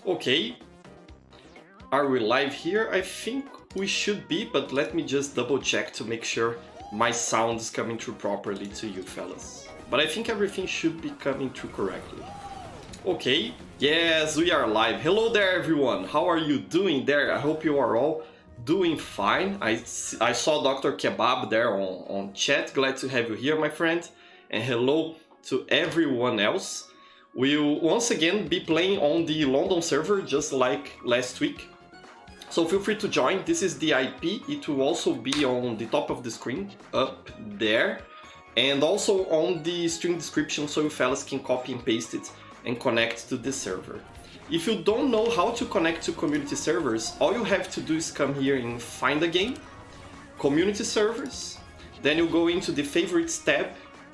Okay, are we live here? I think we should be, but let me just double check to make sure my sound is coming through properly to you fellas. But I think everything should be coming through correctly. Okay, yes, we are live. Hello there everyone, how are you doing there? I hope you are all doing fine. I saw Dr. Kebab there on chat, glad to have you here my friend. And hello to everyone else. We'll once again be playing on the London server just like last week. So feel free to join. This is the IP. It will also be on the top of the screen up there. And also on the stream description so you fellas can copy and paste it and connect to the server. If you don't know how to connect to community servers, all you have to do is come here and find a game, community servers, then you go into the favorites tab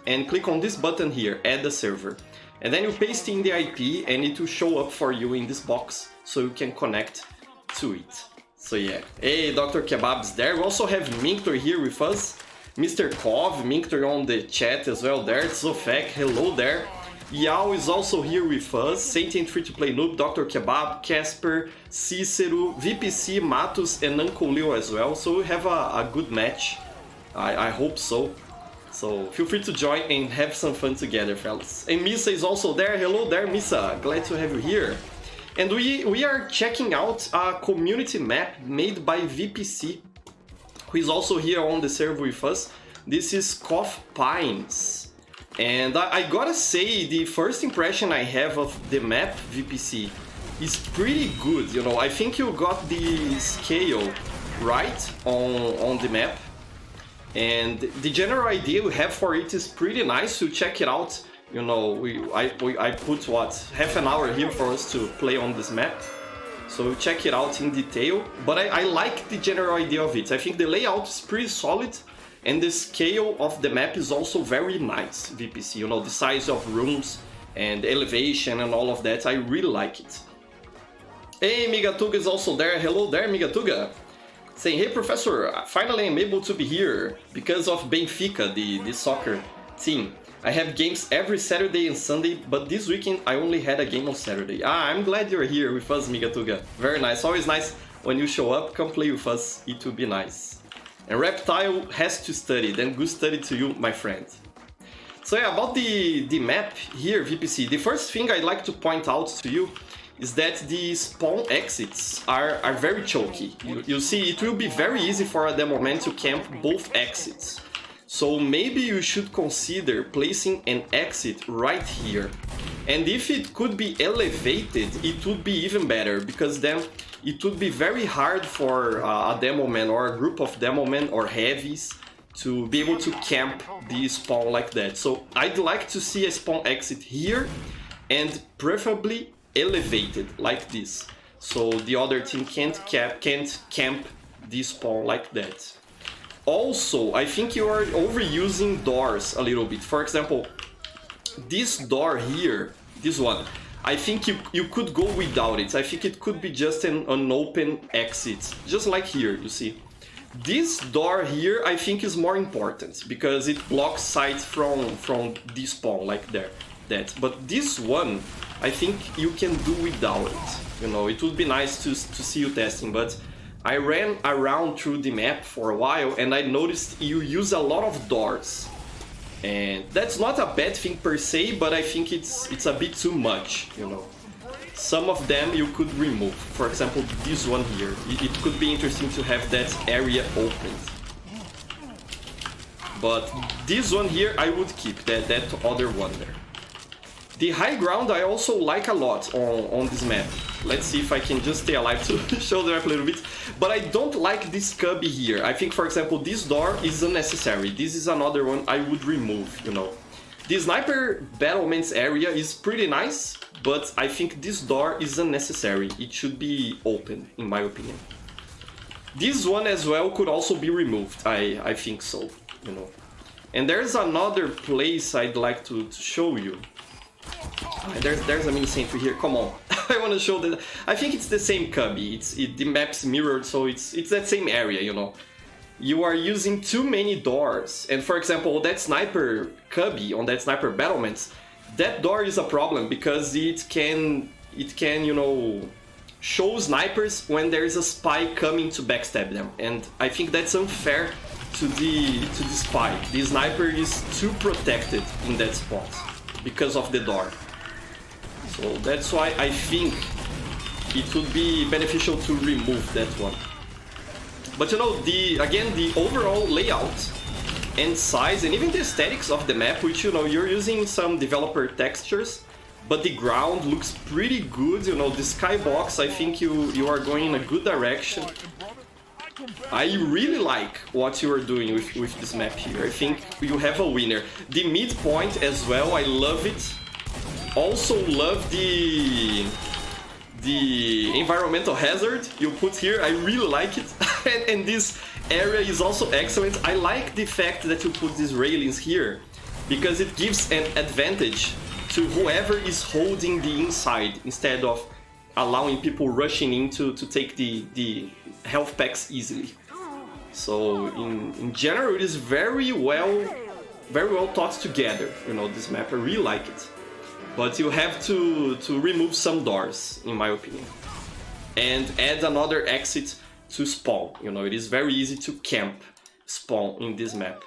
and click on this button here, add a server. And then you paste in the IP and it will show up for you in this box so you can connect to it. So yeah, hey, Dr. Kebab's there. We also have Minktor here with us. Mr. Kov, Minktor on the chat as well there. Zofek, hello there. Yao is also here with us. Sentient Free to Play Noob, Dr. Kebab, Casper, Cicero, VPC, Matos, and Uncle Leo as well. So we have a good match. I hope so. So feel free to join and have some fun together, fellas. And Misa is also there. Hello there, Misa. Glad to have you here. And we are checking out a community map made by VPC, who is also here on the server with us. This is Cough Pines. And I gotta say, the first impression I have of the map, VPC, is pretty good. You know, I think you got the scale right on the map. And the general idea we have for it is pretty nice. To check it out, you know, I put what, half an hour here for us to play on this map, so check it out in detail. But I like the general idea of it. I think the layout is pretty solid and the scale of the map is also very nice. VPC, you know, the size of rooms and elevation and all of that, I really like it. Hey, Migatuga is also there. Hello there, Migatuga. Saying, hey professor, finally I'm able to be here because of Benfica, the soccer team. I have games every Saturday and Sunday, but this weekend I only had a game on Saturday. I'm glad you're here with us, Migatuga. Very nice, always nice when you show up, come play with us, it will be nice. And Reptile has to study, then good study to you, my friend. So yeah, about the map here, VPC, the first thing I'd like to point out to you is that the spawn exits are very choky. You see, it will be very easy for a demo man to camp both exits. So maybe you should consider placing an exit right here. And if it could be elevated, it would be even better, because then it would be very hard for a demo man or a group of demo men or heavies to be able to camp the spawn like that. So I'd like to see a spawn exit here and preferably elevated like this, so the other team can't camp this spawn like that. Also, I think you are overusing doors a little bit. For example, this door here, this one, I think you could go without it. I think it could be just an open exit, just like here, you see. This door here I think is more important because it blocks sight from this spawn like that. But this one I think you can do without it. You know, it would be nice to see you testing, but I ran around through the map for a while and I noticed you use a lot of doors. And that's not a bad thing per se, but I think it's a bit too much, you know. Some of them you could remove. For example, this one here. It could be interesting to have that area open. But this one here I would keep, that other one there. The high ground I also like a lot on this map. Let's see if I can just stay alive to show the map a little bit. But I don't like this cubby here. I think, for example, this door is unnecessary. This is another one I would remove, you know. The sniper battlements area is pretty nice, but I think this door is unnecessary. It should be open, in my opinion. This one as well could also be removed. I think so, you know. And there's another place I'd like to show you. There's a mini sentry here. Come on, I want to show that. I think it's the same cubby. The map's mirrored, so it's that same area, you know. You are using too many doors, and for example, that sniper cubby on that sniper battlements, that door is a problem because it can, you know, show snipers when there is a spy coming to backstab them, and I think that's unfair to the spy. The sniper is too protected in that spot because of the door. So that's why I think it would be beneficial to remove that one. But you know, again, the overall layout and size and even the aesthetics of the map, which, you know, you're using some developer textures, but the ground looks pretty good. You know, the skybox, I think you are going in a good direction. I really like what you are doing with this map here. I think you have a winner. The midpoint as well, I love it. Also love the environmental hazard you put here. I really like it. and this area is also excellent. I like the fact that you put these railings here, because it gives an advantage to whoever is holding the inside, instead of allowing people rushing in to take the health packs easily. So in general, it is very well thought together. You know, this map, I really like it. But you have to remove some doors, in my opinion, and add another exit to spawn. You know, it is very easy to camp spawn in this map.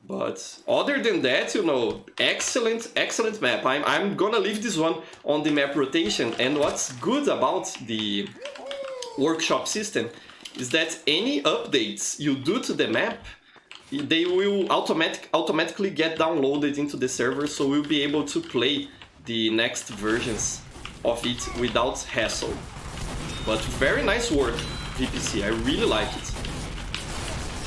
But other than that, you know, excellent map. I'm gonna leave this one on the map rotation. And what's good about the workshop system is that any updates you do to the map, they will automatically get downloaded into the server, so we'll be able to play the next versions of it without hassle. But very nice work, VPC, I really like it.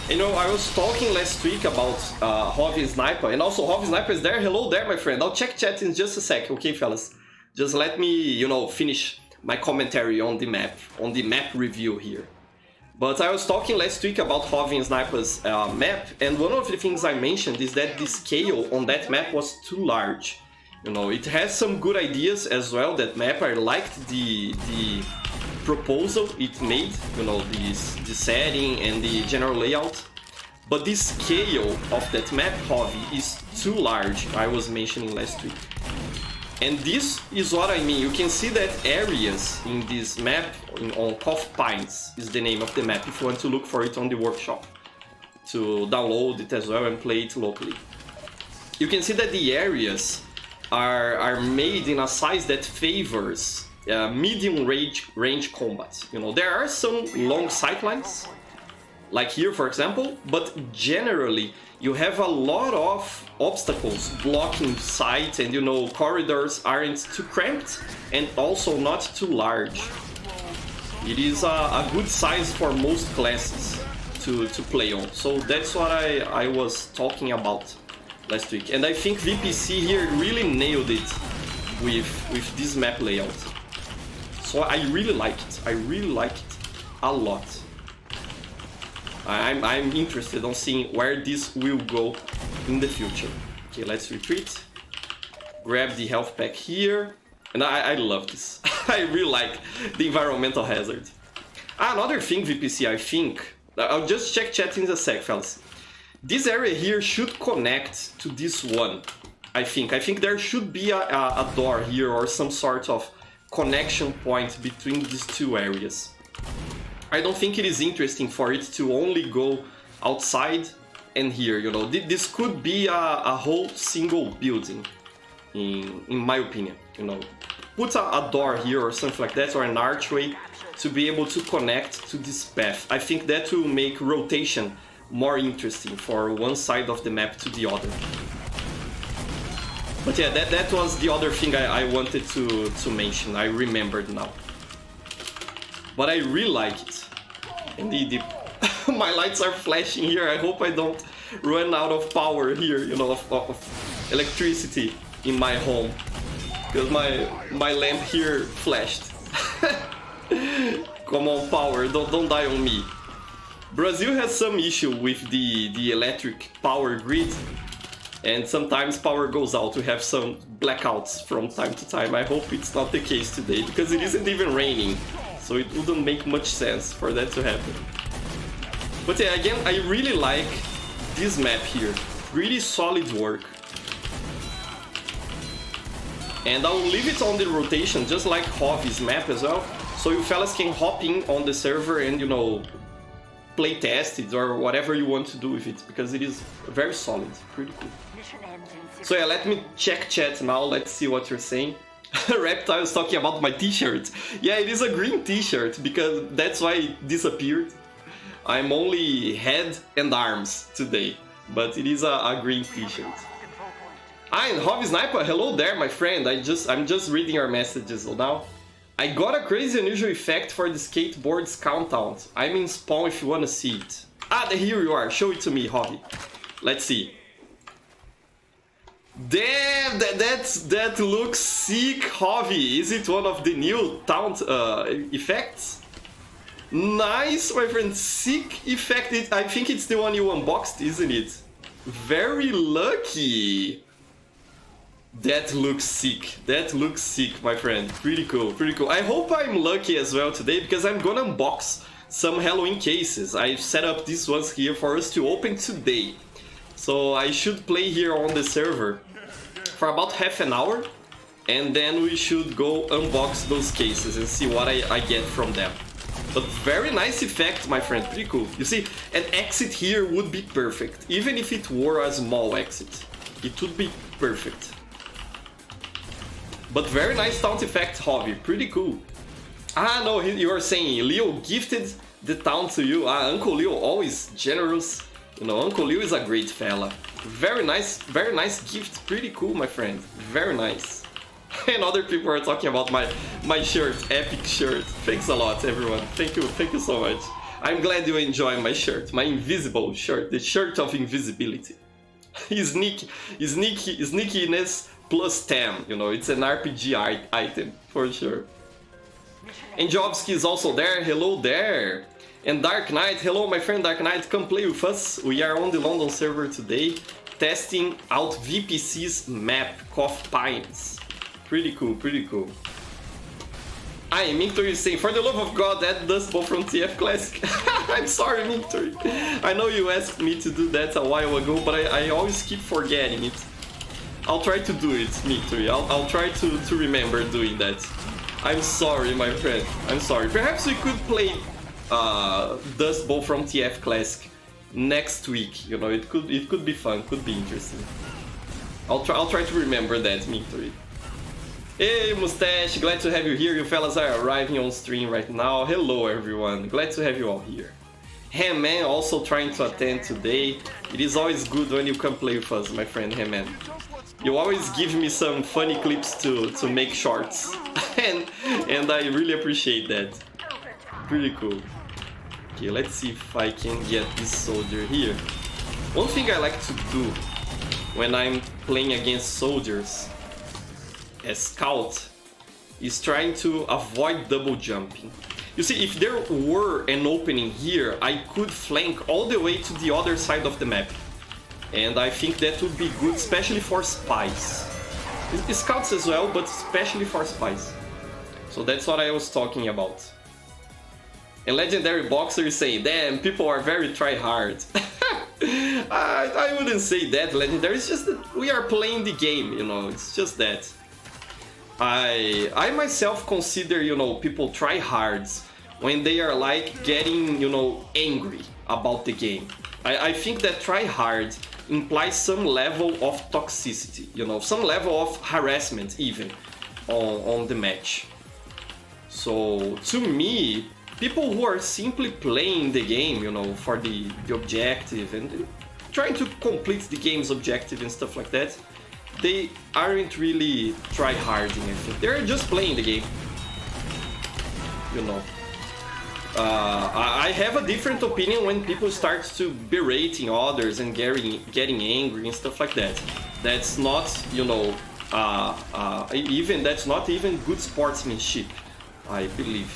You know, I was talking last week about Hovi Sniper, and also Hovi Sniper is there. Hello there, my friend. I'll check chat in just a sec, okay, fellas? Just let me, you know, finish my commentary on the map review here. But I was talking last week about Hovi Sniper's map, and one of the things I mentioned is that the scale on that map was too large. You know, it has some good ideas as well, that map. I liked the proposal it made, you know, the setting and the general layout. But the scale of that map, Hovi, is too large, I was mentioning last week. And this is what I mean. You can see that areas in this map, on Coffee Pines is the name of the map, if you want to look for it on the workshop, to download it as well and play it locally. You can see that the areas are made in a size that favors medium range combat. You know, there are some long sightlines, like here for example, but generally you have a lot of obstacles blocking sight, and you know, corridors aren't too cramped and also not too large. It is a good size for most classes to play on. So that's what I was talking about last week, and I think VPC here really nailed it with this map layout. So I really like it. I really like it a lot. I'm interested on seeing where this will go in the future. Okay, let's retreat. Grab the health pack here. And I love this. I really like the environmental hazard. Another thing, VPC, I think... I'll just check chat in a sec, fellas. This area here should connect to this one, I think. I think there should be a door here or some sort of connection point between these two areas. I don't think it is interesting for it to only go outside and here, you know. This could be a whole single building, in my opinion, you know. Put a door here or something like that, or an archway, to be able to connect to this path. I think that will make rotation more interesting for one side of the map to the other. But yeah, that was the other thing I wanted to mention. I remembered now. But I really like it. And my lights are flashing here. I hope I don't run out of power here, you know, of electricity in my home. Because my lamp here flashed. Come on, power, don't die on me. Brazil has some issue with the electric power grid, and sometimes power goes out. We have some blackouts from time to time. I hope it's not the case today, because it isn't even raining, so it wouldn't make much sense for that to happen. But yeah, again, I really like this map here. Really solid work. And I'll leave it on the rotation, just like Hovi's map as well, so you fellas can hop in on the server and, you know, play test it or whatever you want to do with it, because it is very solid, pretty cool. So yeah, let me check chat now, let's see what you're saying. Reptile is talking about my t-shirt. Yeah, it is a green t-shirt, because that's why it disappeared. I'm only head and arms today, but it is a green t-shirt. Ah, and Hobby Sniper, hello there, my friend. I'm just reading your messages now. I got a crazy unusual effect for the skateboard's countdown. I'm in spawn if you wanna see it. Ah, here you are. Show it to me, Hobby. Let's see. Damn, that looks sick, Hobby. Is it one of the new taunt effects? Nice, my friend. Sick effect. I think it's the one you unboxed, isn't it? Very lucky. That looks sick. That looks sick, my friend. Pretty cool, pretty cool. I hope I'm lucky as well today, because I'm gonna unbox some Halloween cases. I've set up these ones here for us to open today. So I should play here on the server for about half an hour, and then we should go unbox those cases and see what I get from them. But very nice effect, my friend. Pretty cool. You see, an exit here would be perfect. Even if it were a small exit, it would be perfect. But very nice taunt effect, Hobby. Pretty cool. Ah, no, you are saying Leo gifted the taunt to you. Ah, Uncle Leo, always generous. You know, Uncle Leo is a great fella. Very nice gift. Pretty cool, my friend. Very nice. And other people are talking about my shirt, epic shirt. Thanks a lot, everyone. Thank you so much. I'm glad you enjoy my shirt, my invisible shirt, the shirt of invisibility. Sneakiness plus 10, you know, it's an RPG item for sure. And Jobski is also there. Hello there. And Dark Knight, hello my friend Dark Knight, come play with us. We are on the London server today, testing out VPC's map, Cough Pines. Pretty cool, pretty cool. Hi, Mintor is saying, for the love of God, add Dust Bowl from TF Classic. I'm sorry, Mintor. I know you asked me to do that a while ago, but I always keep forgetting it. I'll try to do it, Mintor. I'll try to remember doing that. I'm sorry, my friend. I'm sorry. Perhaps we could play Dust Bowl from TF Classic next week. You know, it could be fun, could be interesting. I'll try to remember that, Mintor. Hey Mustache, glad to have you here. You fellas are arriving on stream right now. Hello everyone, glad to have you all here. Hamman also trying to attend today. It is always good when you come play with us, my friend Hamman. You always give me some funny clips to make shorts. and I really appreciate that. Pretty cool. Okay, let's see if I can get this soldier here. One thing I like to do when I'm playing against soldiers as scout is trying to avoid double jumping. You see, if there were an opening here, I could flank all the way to the other side of the map. And I think that would be good, especially for spies. Scouts as well, but especially for spies. So that's what I was talking about. And Legendary Boxer is saying, damn, people are very try-hard. I wouldn't say that, Legendary. It's just that we are playing the game, you know, it's just that. I myself consider, you know, people try-hards when they are like getting, you know, angry about the game. I think that try-hard implies some level of toxicity, you know, some level of harassment even on the match. So to me, people who are simply playing the game, you know, for the objective and trying to complete the game's objective and stuff like that, they aren't really try-harding, I think. They're just playing the game, you know. I have a different opinion when people start to berating others and getting angry and stuff like that. That's not, you know, that's not even good sportsmanship, I believe.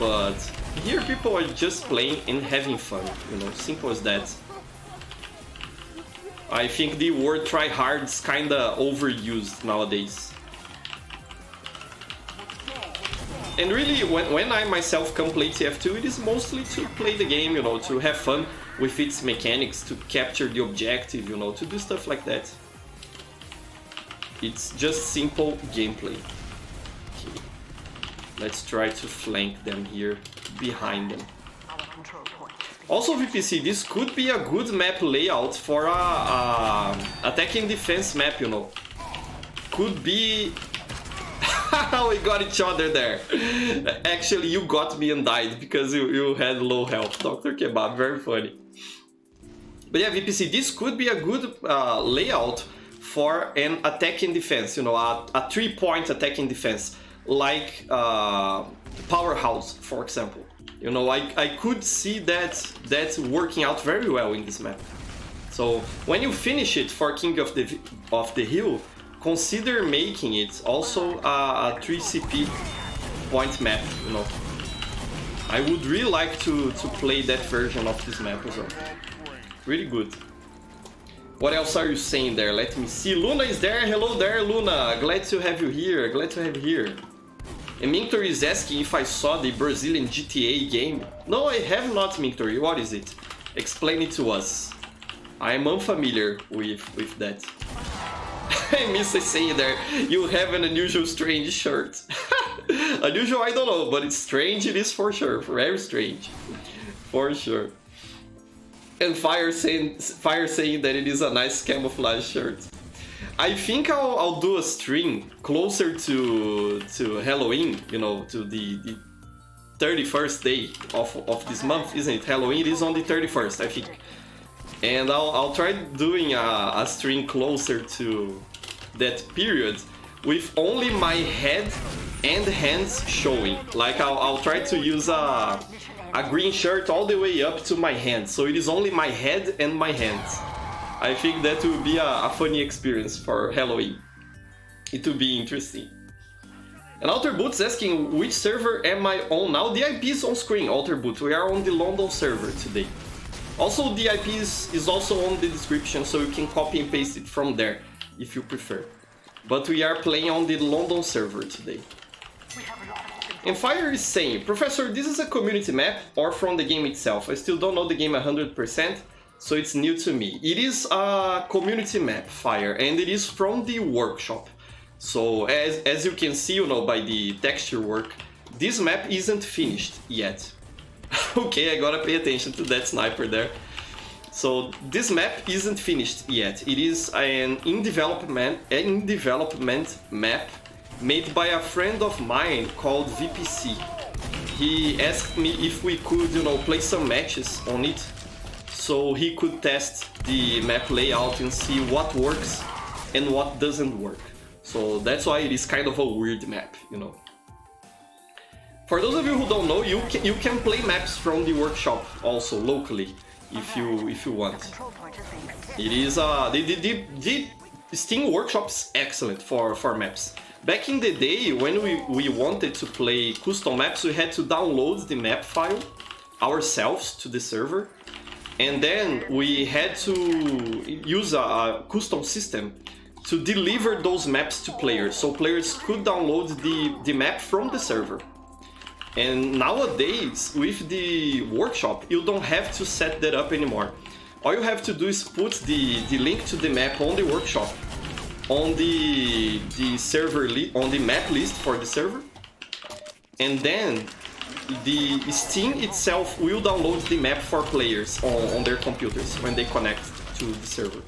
But here people are just playing and having fun, you know, simple as that. I think the word try-hard is kinda overused nowadays. And really, when I myself come play TF2, it is mostly to play the game, you know, to have fun with its mechanics, to capture the objective, you know, to do stuff like that. It's just simple gameplay. Okay. Let's try to flank them here, behind them. Also, VPC, this could be a good map layout for a attack and defense map, you know. Could be... We got each other there. Actually, you got me and died because you had low health. Dr. Kebab, very funny. But yeah, VPC, this could be a good layout for an attack and defense, you know, a 3-point attack and defense, like Powerhouse, for example. You know, I could see that working out very well in this map. So when you finish it for King of the Hill, consider making it also a 3CP point map, you know. I would really like to play that version of this map as well. Really good. What else are you saying there? Let me see. Luna is there. Hello there, Luna. Glad to have you here. Glad to have you here. And Minctor is asking if I saw the Brazilian GTA game. No, I have not, Minctor. What is it? Explain it to us. I am unfamiliar with that. I miss saying there, you have an unusual strange shirt. Unusual, I don't know, but it's strange, it is for sure. Very strange. For sure. And Fire saying that it is a nice camouflage shirt. I think I'll do a stream closer to Halloween, you know, to the 31st day of this month, isn't it? Halloween is on the 31st, I think. And I'll try doing a stream closer to that period with only my head and hands showing. Like I'll try to use a green shirt all the way up to my hands, so it is only my head and my hands. I think that will be a funny experience for Halloween. It will be interesting. And Alterboot's asking, which server am I on now? The IP is on screen, Alterboot. We are on the London server today. Also, the IP is also on the description, so you can copy and paste it from there, if you prefer. But we are playing on the London server today. And Fire is saying, Professor, this is a community map or from the game itself? I still don't know the game 100%, so it's new to me. It is a community map, Fire, and it is from the workshop. So as you can see, you know, by the texture work, this map isn't finished yet. Okay, I gotta pay attention to that sniper there. So this map isn't finished yet. It is an in development map made by a friend of mine called VPC. He asked me if we could, you know, play some matches on it, so he could test the map layout and see what works and what doesn't work. So that's why it is kind of a weird map, you know. For those of you who don't know, you can play maps from the workshop also locally if you want. It is the Steam workshop's excellent for maps. Back in the day, when we wanted to play custom maps, we had to download the map file ourselves to the server, and then we had to use a custom system to deliver those maps to players, so players could download the map from the server. And nowadays, with the workshop, you don't have to set that up anymore. All you have to do is put the link to the map on the workshop, on the server on the map list for the server, and then the Steam itself will download the map for players on their computers when they connect to the server.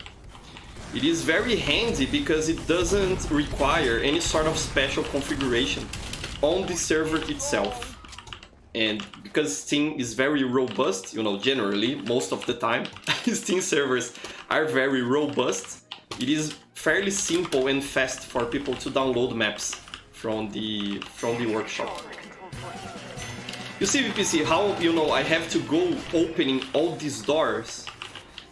It is very handy because it doesn't require any sort of special configuration on the server itself. And because Steam is very robust, you know, generally, most of the time, Steam servers are very robust, it is fairly simple and fast for people to download maps from the workshop. You see, VPC, how, you know, I have to go opening all these doors?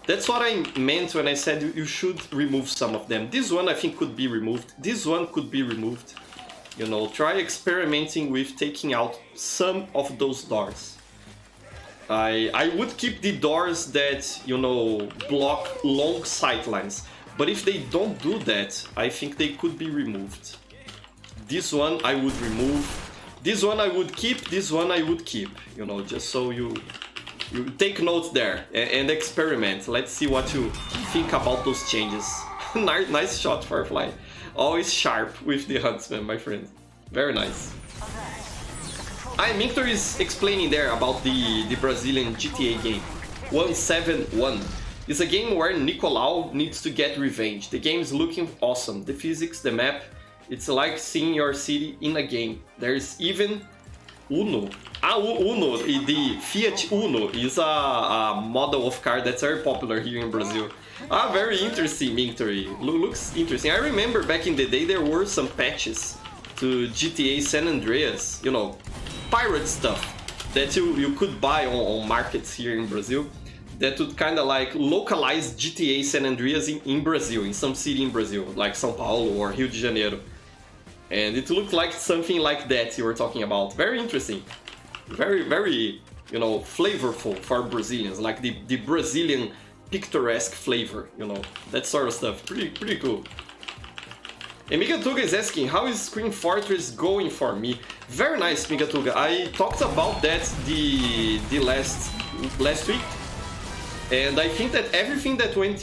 That's what I meant when I said you should remove some of them. This one I think could be removed. This one could be removed. You know, try experimenting with taking out some of those doors. I would keep the doors that, you know, block long sightlines. But if they don't do that, I think they could be removed. This one I would remove. This one I would keep. This one I would keep. You know, just so you take notes there and experiment. Let's see what you think about those changes. Nice shot, Firefly. Always sharp with the huntsman, my friend. Very nice. Minter is explaining there about the Brazilian GTA game. 171. It's a game where Nicolau needs to get revenge. The game is looking awesome. The physics, the map, it's like seeing your city in a game. There's even Uno. Uno, the Fiat Uno is a model of car that's very popular here in Brazil. Very interesting, Minter. Looks interesting. I remember back in the day there were some patches to GTA San Andreas, you know, pirate stuff that you could buy on markets here in Brazil that would kind of like localize GTA San Andreas in Brazil, in some city in Brazil, like São Paulo or Rio de Janeiro. And it looked like something like that you were talking about. Very interesting. Very, very, you know, flavorful for Brazilians, like the Brazilian picturesque flavor, you know, that sort of stuff. Pretty cool. And Migatuga is asking, how is Screen Fortress going for me? Very nice, Migatuga. I talked about that the last week, and I think that everything that went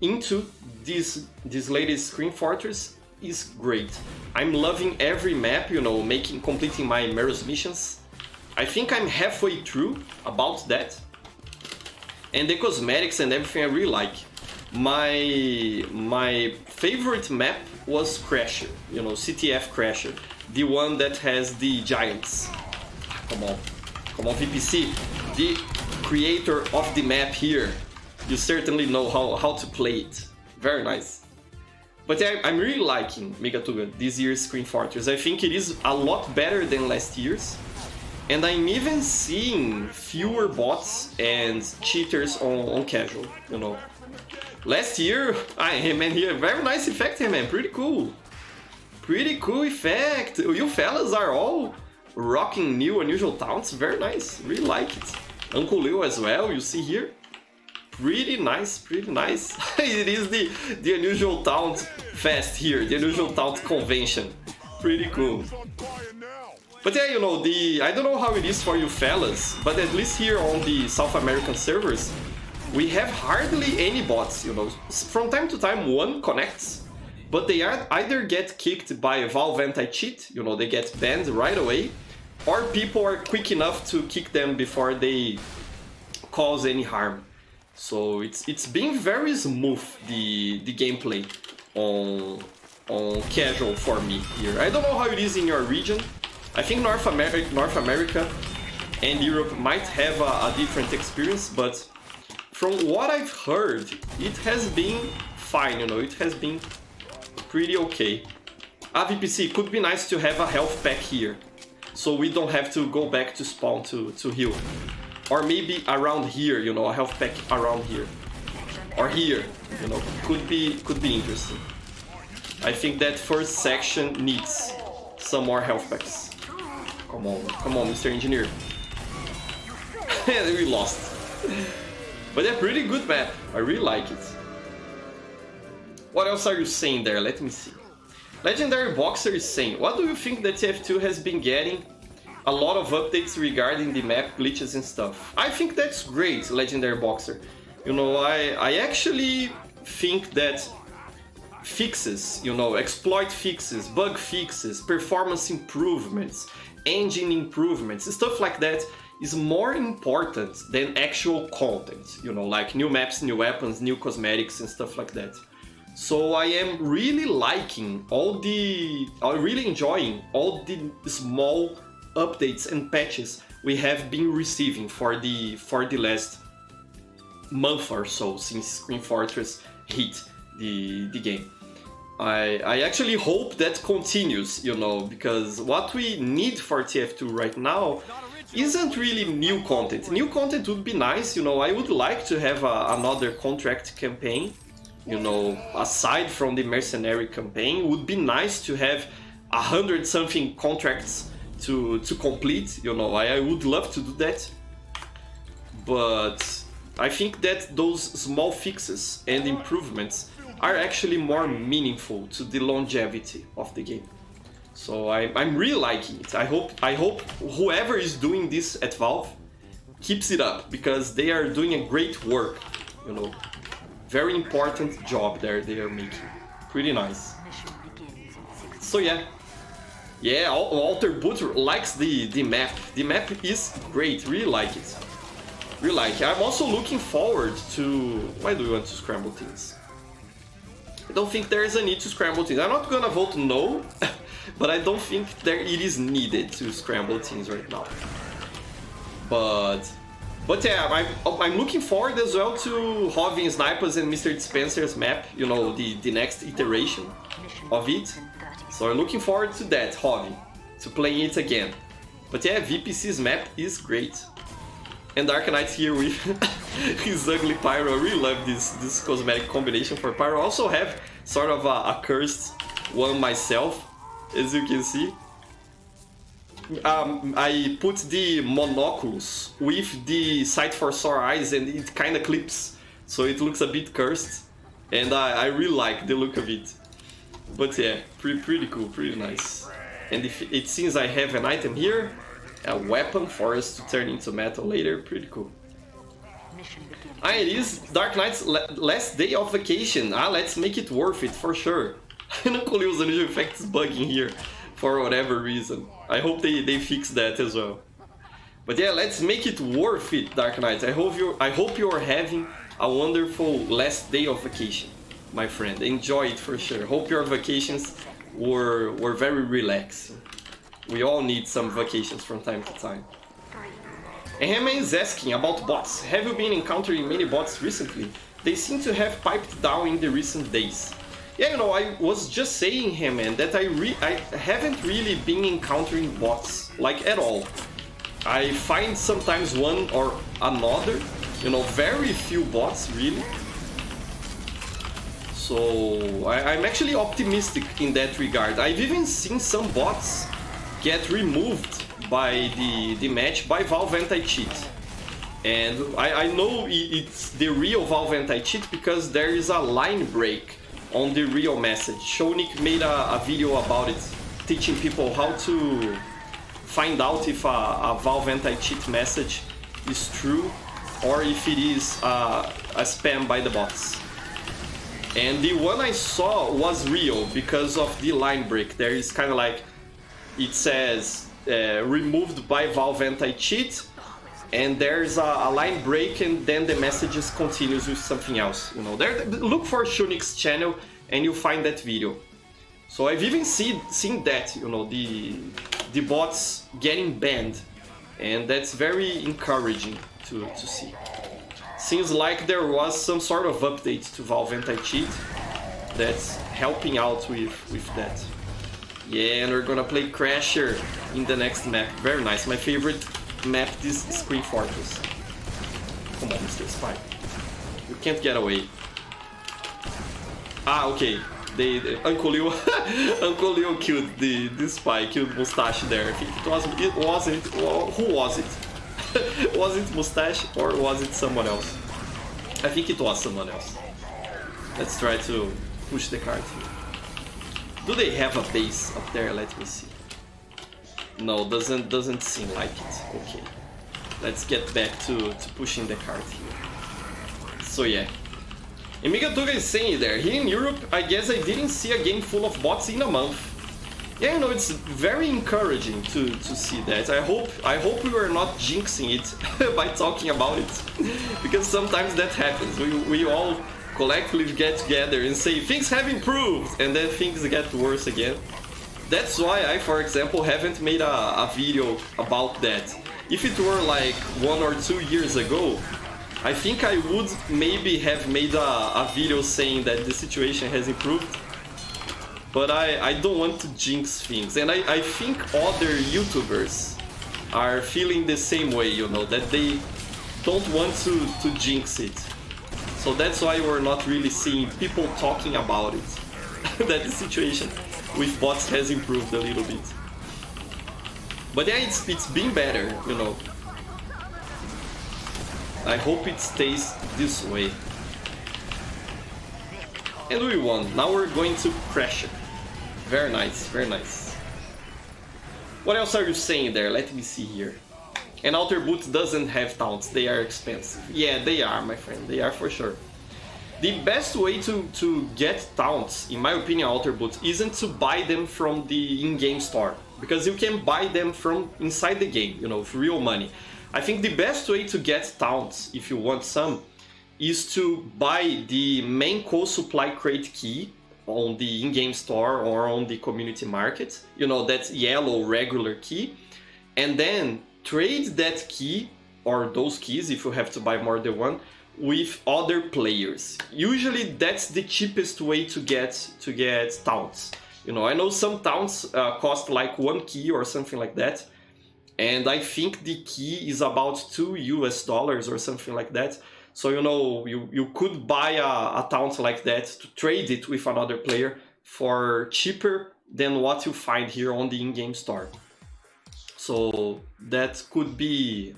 into this latest Screen Fortress is great. I'm loving every map, you know, completing my Meros missions. I think I'm halfway through about that. And the cosmetics and everything I really like. My favorite map was Crasher, you know, CTF Crasher, the one that has the giants. Come on, VPC, the creator of the map here. You certainly know how to play it. Very nice. But yeah, I'm really liking Migatuga this year's Screen Fortress. I think it is a lot better than last year's. And I'm even seeing fewer bots and cheaters on casual, you know. Last year, Hitman here, very nice effect, Hitman, pretty cool. Pretty cool effect. You fellas are all rocking new unusual taunts, very nice, really like it. Uncle Leo as well, you see here. Pretty nice, pretty nice. It is the unusual taunt fest here, the unusual taunt convention. Pretty cool. But yeah, you know, I don't know how it is for you fellas, but at least here on the South American servers, we have hardly any bots, you know. From time to time one connects, but they either get kicked by Valve anti-cheat, you know, they get banned right away, or people are quick enough to kick them before they cause any harm. So it's been very smooth, the gameplay on casual for me here. I don't know how it is in your region. I think North America and Europe might have a different experience, but from what I've heard, it has been fine, you know, it has been pretty okay. VPC, could be nice to have a health pack here, so we don't have to go back to spawn to heal. Or maybe around here, you know, a health pack around here. Or here, you know, could be interesting. I think that first section needs some more health packs. Come on, Mr. Engineer. We lost. But they're pretty good map. I really like it. What else are you saying there? Let me see. Legendary Boxer is saying, what do you think that TF2 has been getting a lot of updates regarding the map glitches and stuff? I think that's great, Legendary Boxer. You know, I actually think that fixes, you know, exploit fixes, bug fixes, performance improvements, engine improvements, stuff like that is more important than actual content, you know, like new maps, new weapons, new cosmetics and stuff like that. So I am really liking really enjoying all the small updates and patches we have been receiving for the last month or so since Screen Fortress hit the game. I actually hope that continues, you know, because what we need for TF2 right now isn't really new content. New content would be nice, you know, I would like to have another contract campaign, you know, aside from the mercenary campaign. It would be nice to have 100-something contracts to complete, you know, I would love to do that. But I think that those small fixes and improvements are actually more meaningful to the longevity of the game. So I'm really liking it. I hope whoever is doing this at Valve keeps it up, because they are doing a great work, you know. Very important job there they are making. Pretty nice. So yeah, Yeah, Alter Boot likes the map. The map is great, really like it. Really like it. I'm also looking forward to... Why do we want to scramble things? I don't think there is a need to scramble things. I'm not gonna vote no, but I don't think it is needed to scramble things right now. But yeah, I'm looking forward as well to Hovin Snipers and Mr. Dispenser's map, you know, the next iteration of it. So I'm looking forward to that, Hovin, to playing it again. But yeah, VPC's map is great. And Dark Knight here with his ugly Pyro. I really love this cosmetic combination for Pyro. I also have sort of a cursed one myself, as you can see. I put the monoculus with the sight for sore eyes and it kind of clips, so it looks a bit cursed, and I really like the look of it. But yeah, pretty cool, pretty nice. And if it seems I have an item here, a weapon for us to turn into metal later, pretty cool. It is Dark Knight's last day of vacation. Let's make it worth it for sure. Uncle Leo's unusual effect is bugging here for whatever reason. I hope they fix that as well. But yeah, let's make it worth it, Dark Knight. I hope you're having a wonderful last day of vacation, my friend. Enjoy it for sure. Hope your vacations were very relaxing. We all need some vacations from time to time. And Haman is asking about bots. Have you been encountering many bots recently? They seem to have piped down in the recent days. Yeah, you know, I was just saying, Haman, that I haven't really been encountering bots, like, at all. I find sometimes one or another, you know, very few bots, really. So, I'm actually optimistic in that regard. I've even seen some bots get removed by the match by Valve Anti-Cheat. And I know it's the real Valve Anti-Cheat because there is a line break on the real message. Shonik made a video about it, teaching people how to find out if a Valve Anti-Cheat message is true or if it is a spam by the bots. And the one I saw was real because of the line break. There is kind of like, it says removed by Valve Anti-Cheat, and there's a line break, and then the messages continues with something else. You know, look for Shonik's channel and you'll find that video. So I've even seen that, you know, the bots getting banned, and that's very encouraging to see. Seems like there was some sort of update to Valve Anti-Cheat that's helping out with that. Yeah, and we're gonna play Crasher in the next map. Very nice. My favorite map, this Screen Fortress. Come on, Mr. Spy. You can't get away. Okay. Uncle Leo Uncle Leo killed the spy, killed Mustache there. I think it wasn't. Who was it? Was it Mustache or was it someone else? I think it was someone else. Let's try to push the cart here. Do they have a base up there? Let me see. No, doesn't seem like it. Okay. Let's get back to pushing the cart here. So yeah. And Migatuga is saying there, here in Europe, I guess I didn't see a game full of bots in a month. Yeah, you know, it's very encouraging to see that. I hope we were not jinxing it by talking about it. Because sometimes that happens. We all collectively get together and say things have improved, and then things get worse again. That's why I, for example, haven't made a video about that. If it were like 1 or 2 years ago, I think I would maybe have made a video saying that the situation has improved. But I don't want to jinx things, and I think other YouTubers are feeling the same way, you know, that they don't want to jinx it. So that's why we're not really seeing people talking about it. That the situation with bots has improved a little bit. But yeah, it's been better, you know. I hope it stays this way. And we won. Now we're going to crash it. Very nice, very nice. What else are you saying there? Let me see here. And Outer Boot doesn't have taunts, they are expensive. Yeah, they are, my friend, they are for sure. The best way to get taunts, in my opinion, Outer Boot, isn't to buy them from the in-game store. because you can buy them from inside the game, you know, with real money. I think the best way to get taunts, if you want some, is to buy the main co-supply crate key on the in-game store or on the community market, you know, that yellow regular key, and then trade that key or those keys, if you have to buy more than one, with other players. Usually that's the cheapest way to get taunts. You know, I know some taunts cost like 1 key or something like that, and I think the key is about $2 US or something like that. So, you know, you could buy a taunt like that to trade it with another player for cheaper than what you find here on the in-game store. So that could be...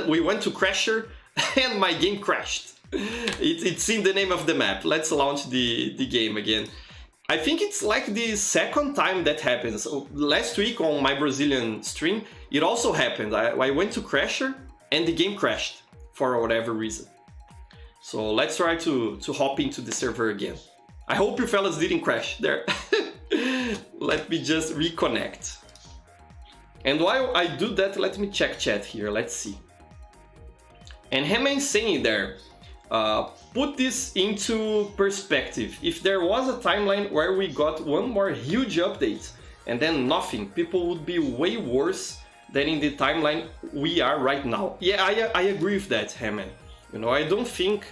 we went to Crasher and my game crashed. It's in the name of the map. Let's launch the game again. I think it's like the second time that happens. So last week on my Brazilian stream, it also happened. I went to Crasher and the game crashed for whatever reason. So let's try to hop into the server again. I hope you fellas didn't crash there. Let me just reconnect. And while I do that, let me check chat here. Let's see. And Heman's saying there, put this into perspective. If there was a timeline where we got one more huge update and then nothing, people would be way worse than in the timeline we are right now. Yeah, I agree with that, Heman. You know, I don't think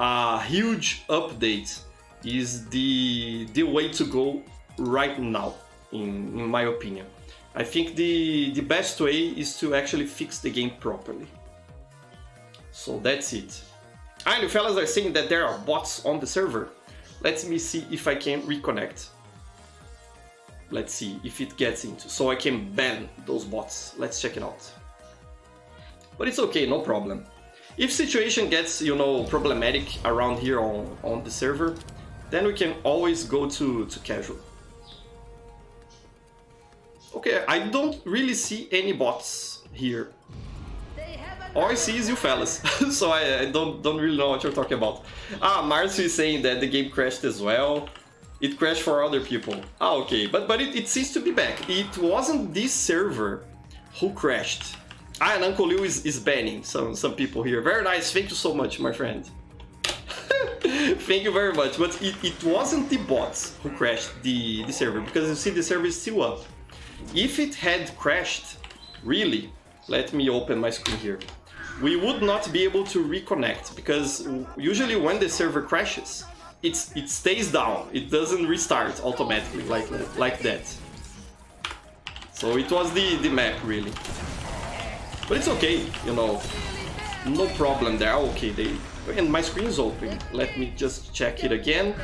a huge update is the way to go right now, in my opinion. I think the best way is to actually fix the game properly. So that's it. And the fellas are saying that there are bots on the server. Let me see if I can reconnect. Let's see if it gets into, so I can ban those bots. Let's check it out. But it's okay, no problem. If situation gets, you know, problematic around here on the server, then we can always go to casual. Okay, I don't really see any bots here. All I see is you fellas, so I don't really know what you're talking about. Marcio is saying that the game crashed as well. It crashed for other people. Okay, but it seems to be back. It wasn't this server who crashed. And Uncle Liu is banning some people here. Very nice, thank you so much, my friend. Thank you very much, but it wasn't the bots who crashed the server, because you see the server is still up. If it had crashed, really, let me open my screen here, we would not be able to reconnect, because usually when the server crashes, it stays down, it doesn't restart automatically like that. So it was the map, really. But it's okay, you know, no problem there. Okay, and my screen is open. Let me just check it again.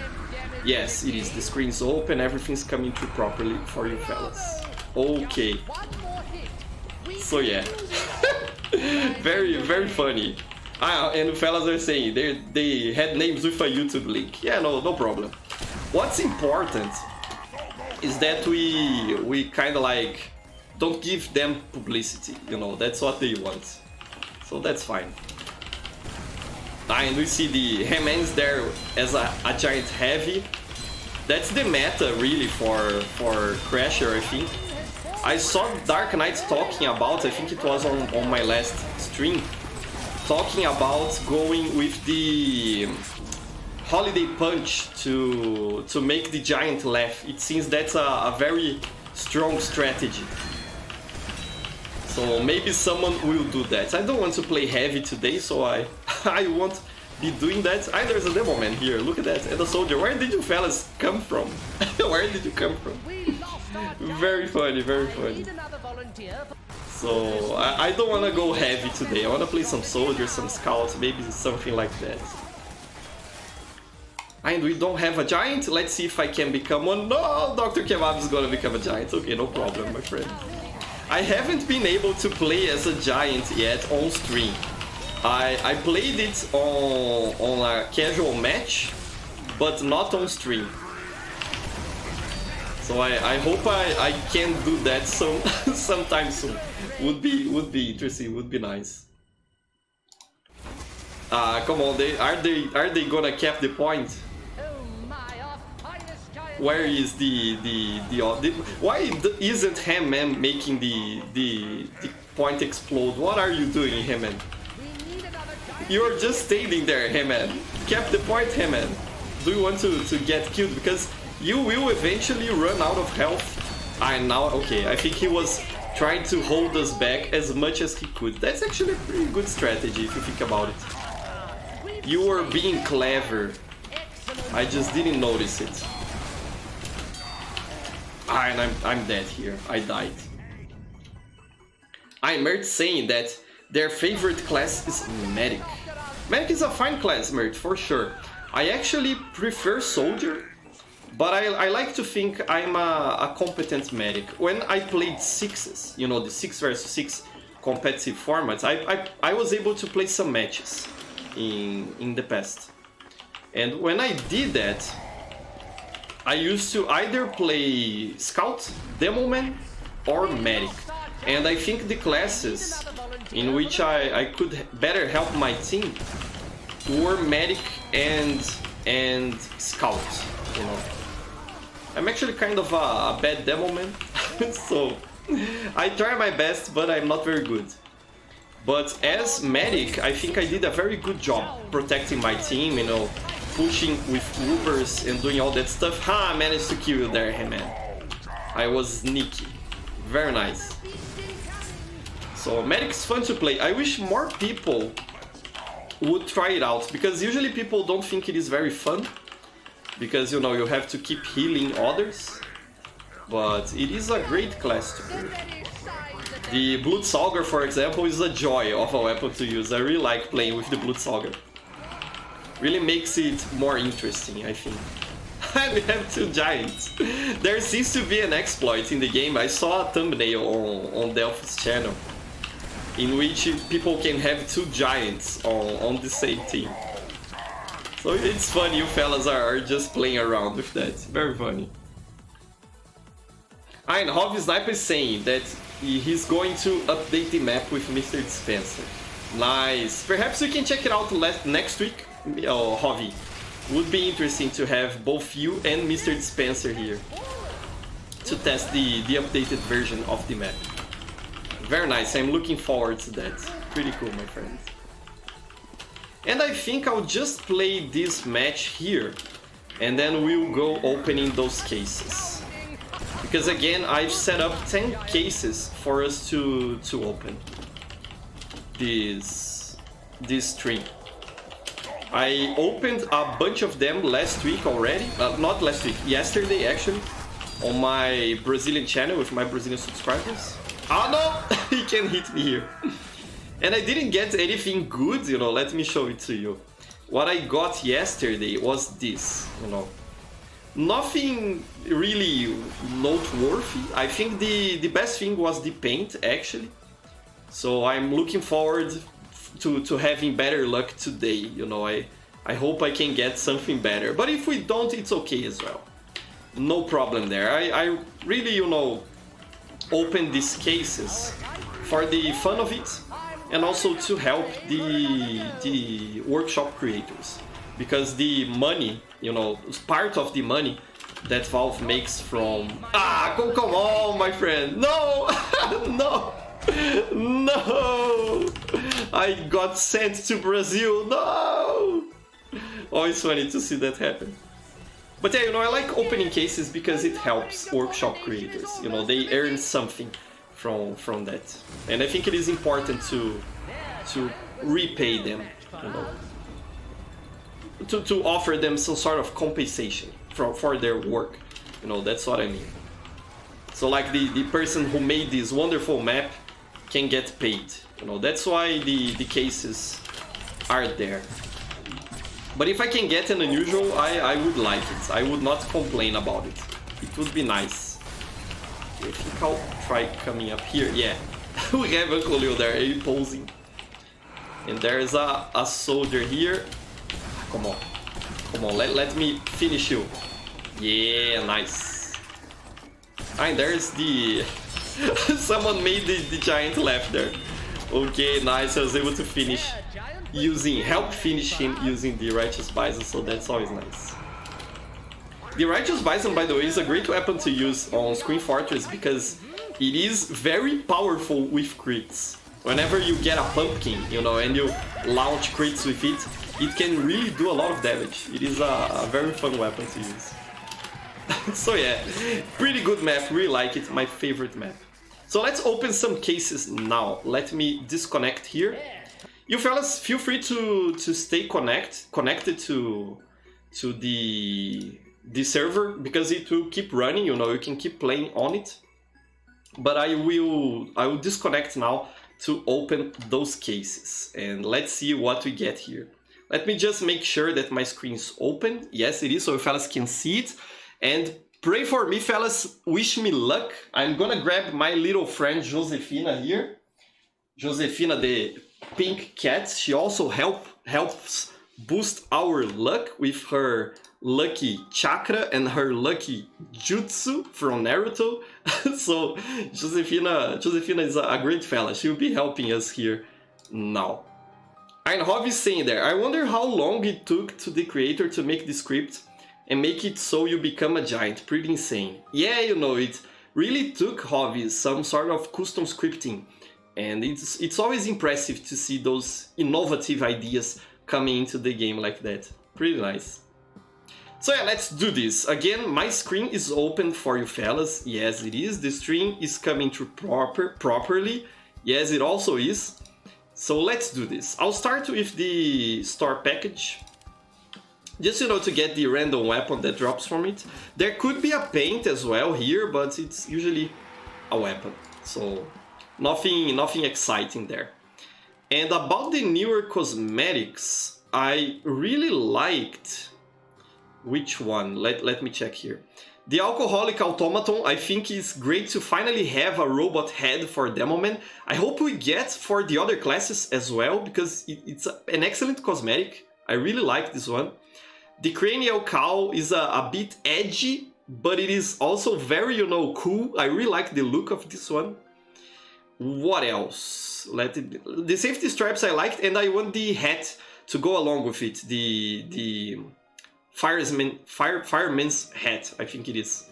Yes, it is. The screen's open, everything's coming through properly for you fellas. Okay. So yeah, very funny. And the fellas are saying they had names with a YouTube link. Yeah, no problem. What's important is that we kind of like don't give them publicity, you know, that's what they want. So that's fine. And we see the Heman's there as a giant heavy. That's the meta really for Crasher, I think. I saw Dark Knight talking about, I think it was on my last stream, talking about going with the Holiday Punch to make the giant laugh. It seems that's a very strong strategy. So maybe someone will do that. I don't want to play heavy today, so I won't be doing that. There's a demo man here, look at that, and a soldier. Where did you fellas come from? Where did you come from? Very funny, very funny. So I don't want to go heavy today. I want to play some soldiers, some scouts, maybe something like that. And we don't have a giant. Let's see if I can become one. No, Dr. Kebab is gonna become a giant. Okay, no problem, my friend. I haven't been able to play as a giant yet on stream. I played it on a casual match, but not on stream. So I hope I can do that sometime soon. Would be interesting. Would be nice. Come on, are they gonna cap the point? Where is why isn't Hammond making the point explode? What are you doing, Hammond? You're just standing there, Hammond. Kept the point, Hammond. Do you want to get killed? Because you will eventually run out of health. Okay, I think he was trying to hold us back as much as he could. That's actually a pretty good strategy if you think about it. You were being clever. I just didn't notice it. And I'm dead here. I died. I'm Mert saying that their favorite class is Medic. Medic is a fine class, Mert, for sure. I actually prefer Soldier, but I like to think I'm a competent Medic. When I played sixes, you know, the 6 versus 6 competitive formats, I was able to play some matches in the past. And when I did that, I used to either play Scout, Demoman, or Medic. And I think the classes in which I could better help my team were Medic and Scout, you know. I'm actually kind of a bad Demoman, so I try my best, but I'm not very good. But as Medic, I think I did a very good job protecting my team, you know, pushing with Ubers and doing all that stuff. I managed to kill you there, hey man. I was sneaky. Very nice. So Medic's fun to play. I wish more people would try it out, because usually people don't think it is very fun, because, you know, you have to keep healing others. But it is a great class to play. The Blutsauger, for example, is a joy of a weapon to use. I really like playing with the Blutsauger. Really makes it more interesting, I think. We have 2 giants. There seems to be an exploit in the game. I saw a thumbnail on Delphi's channel in which people can have 2 giants on the same team. So it's funny, you fellas are just playing around with that. Very funny. And Hobby Sniper is saying that he's going to update the map with Mr. Dispenser. Nice. Perhaps we can check it out next week. Oh, Hobby. Would be interesting to have both you and Mr. Dispenser here to test the updated version of the map. Very nice. I'm looking forward to that. Pretty cool, my friend. And I think I'll just play this match here, and then we'll go opening those cases. Because again, I've set up 10 cases for us to open this stream. I opened a bunch of them last week already. Not last week, yesterday actually, on my Brazilian channel with my Brazilian subscribers. Oh no! He can hit me here. And I didn't get anything good, you know, let me show it to you. What I got yesterday was this, you know. Nothing really noteworthy. I think the best thing was the paint, actually. So I'm looking forward to having better luck today, you know. I hope I can get something better. But if we don't, it's okay as well. No problem there. I really, you know, open these cases for the fun of it, and also to help the workshop creators, because the money, you know, part of the money that Valve makes from... come on, my friend! No! No! No! I got sent to Brazil! No! Always funny to see that happen. But yeah, you know, I like opening cases because it helps workshop creators. You know, they earn something from that. And I think it is important to repay them, you know. To offer them some sort of compensation for their work. You know, that's what I mean. So like the person who made this wonderful map can get paid. You know, that's why the cases are there. But if I can get an unusual, I would like it. I would not complain about it. It would be nice. I think I'll try coming up here. Yeah, we have Uncle Leo there, posing. And there's a soldier here. Come on. Come on, let me finish you. Yeah, nice. And there's the... Someone made the giant laugh there. Okay, nice. I was able to finish help finish him using the Righteous Bison, so that's always nice. The Righteous Bison, by the way, is a great weapon to use on Screen Fortress because it is very powerful with crits. Whenever you get a pumpkin, you know, and you launch crits with it, it can really do a lot of damage. It is a very fun weapon to use. So yeah, pretty good map, really like it, my favorite map. So let's open some cases now. Let me disconnect here. You fellas, feel free to stay connected to the server because it will keep running, you know, you can keep playing on it. But I will disconnect now to open those cases and let's see what we get here. Let me just make sure that my screen is open. Yes, it is, so you fellas can see it. And pray for me, fellas. Wish me luck. I'm gonna grab my little friend Josefina here. Josefina, the pink cat. She also helps boost our luck with her lucky chakra and her lucky jutsu from Naruto. So Josefina is a great fella. She'll be helping us here now. Einhov is saying there, I wonder how long it took to the creator to make the script and make it so you become a giant. Pretty insane. Yeah, you know, it really took Hobby some sort of custom scripting. And it's always impressive to see those innovative ideas coming into the game like that. Pretty nice. So yeah, let's do this. Again, my screen is open for you fellas. Yes, it is. The stream is coming through properly. Yes, it also is. So let's do this. I'll start with the store package. Just, you know, to get the random weapon that drops from it. There could be a paint as well here, but it's usually a weapon. So nothing exciting there. And about the newer cosmetics, I really liked... Which one? Let me check here. The Alcoholic Automaton, I think is great to finally have a robot head for Demoman. I hope we get for the other classes as well, because it's an excellent cosmetic. I really like this one. The Cranial Cow is a bit edgy, but it is also very, you know, cool. I really like the look of this one. What else? The safety stripes I liked, and I want the hat to go along with it. The fireman's hat, I think it is.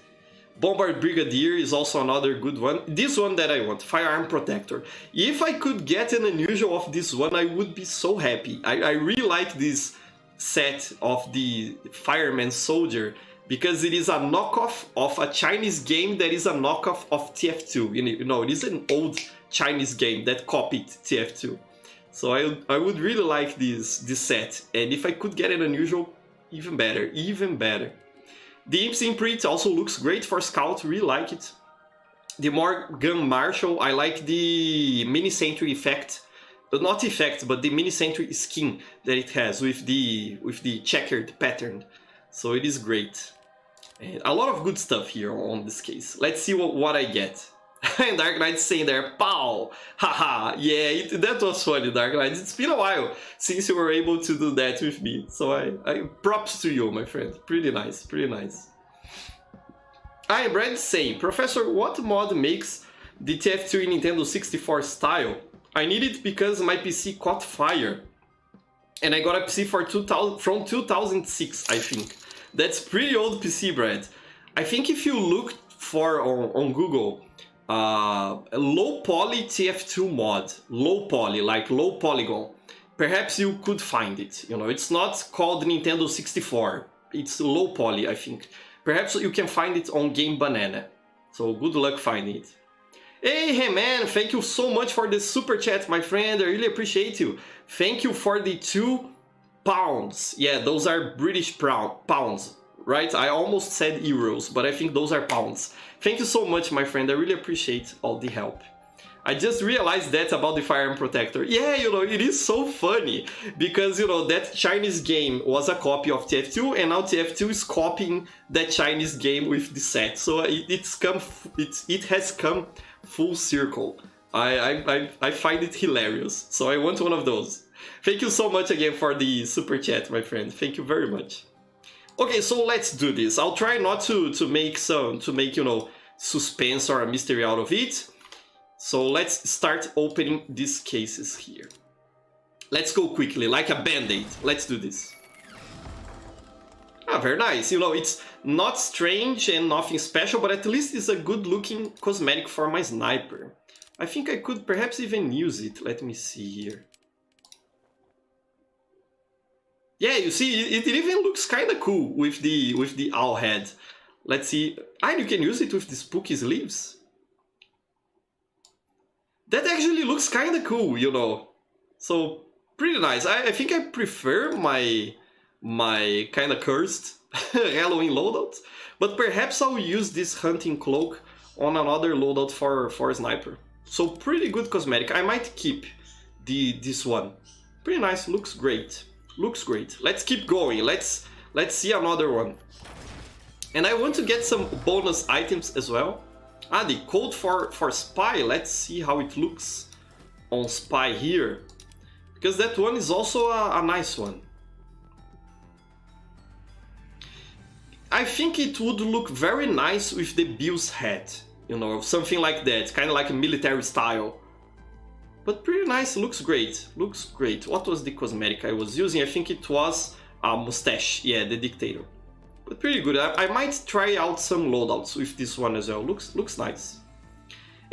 Bombard Brigadier is also another good one. This one that I want, Firearm Protector. If I could get an unusual of this one, I would be so happy. I really like this set of the Fireman Soldier because it is a knockoff of a Chinese game that is a knockoff of TF2. You know, it is an old Chinese game that copied TF2. So I would really like this set, and if I could get an unusual, even better, even better. The Imp's Imprint also looks great for Scout, really like it. The Morgan Marshall, I like the Mini Sentry effect. Not effect, but the Mini Sentry skin that it has with the checkered pattern. So it is great. And a lot of good stuff here on this case. Let's see what I get. And Dark Knight saying there, pow! Haha, yeah, that was funny, Dark Knight. It's been a while since you were able to do that with me. So I props to you, my friend. Pretty nice, pretty nice. I am Brad saying, Professor, what mod makes the TF2 in Nintendo 64 style? I need it because my PC caught fire. And I got a PC from 2006, I think. That's pretty old PC, Brad. I think if you look for on Google, low poly TF2 mod, low poly, like low polygon, perhaps you could find it. You know, it's not called Nintendo 64. It's low poly, I think. Perhaps you can find it on Game Banana. So good luck finding it. Hey man, thank you so much for the super chat, my friend. I really appreciate you. Thank you for the £2. Yeah, those are British pounds, right? I almost said euros, but I think those are pounds. Thank you so much, my friend. I really appreciate all the help. I just realized that about the Firearm Protector. Yeah, you know, it is so funny because, you know, that Chinese game was a copy of TF2 and now TF2 is copying that Chinese game with the set. So it has come full circle. I find it hilarious. So I want one of those. Thank you so much again for the super chat, my friend. Thank you very much. Okay, so let's do this. I'll try not to make you know, suspense or a mystery out of it. So let's start opening these cases here. Let's go quickly, like a band-aid. Let's do this. Ah, very nice. You know, it's not strange and nothing special, but at least it's a good looking cosmetic for my sniper. I think I could perhaps even use it. Let me see here. Yeah, you see, it even looks kind of cool with the owl head. Let's see. Ah, you can use it with the spooky sleeves. That actually looks kind of cool, you know. So, pretty nice. I think I prefer my kind of cursed Halloween loadout. But perhaps I'll use this hunting cloak on another loadout for sniper. So, pretty good cosmetic. I might keep this one. Pretty nice. Looks great. Looks great. Let's keep going. Let's see another one. And I want to get some bonus items as well. Ah, the code for spy. Let's see how it looks on spy here. Because that one is also a nice one. I think it would look very nice with the Bill's hat. You know, something like that. Kind of like a military style. But pretty nice, looks great, looks great. What was the cosmetic I was using? I think it was a mustache, yeah, the dictator. But pretty good. I might try out some loadouts with this one as well. Looks nice.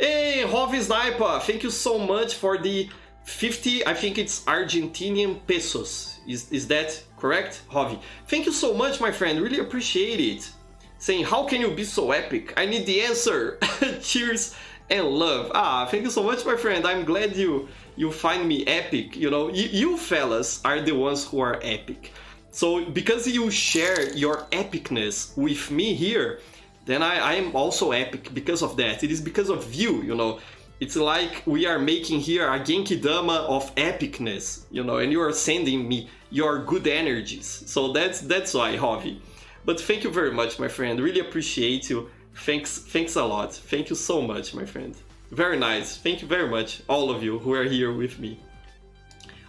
Hey, Hovi Sniper, thank you so much for the 50, I think it's Argentinian pesos. Is that correct, Hovi? Thank you so much, my friend, really appreciate it. Saying, how can you be so epic? I need the answer. Cheers and love. Ah, thank you so much, my friend. I'm glad you find me epic. You know, you fellas are the ones who are epic. So because you share your epicness with me here, then I am also epic because of that. It is because of you, you know. It's like we are making here a Genki Dama of epicness, you know, and you are sending me your good energies. So that's why, Hovi. But thank you very much, my friend. Really appreciate you. Thanks a lot. Thank you so much, my friend. Very nice. Thank you very much, all of you who are here with me.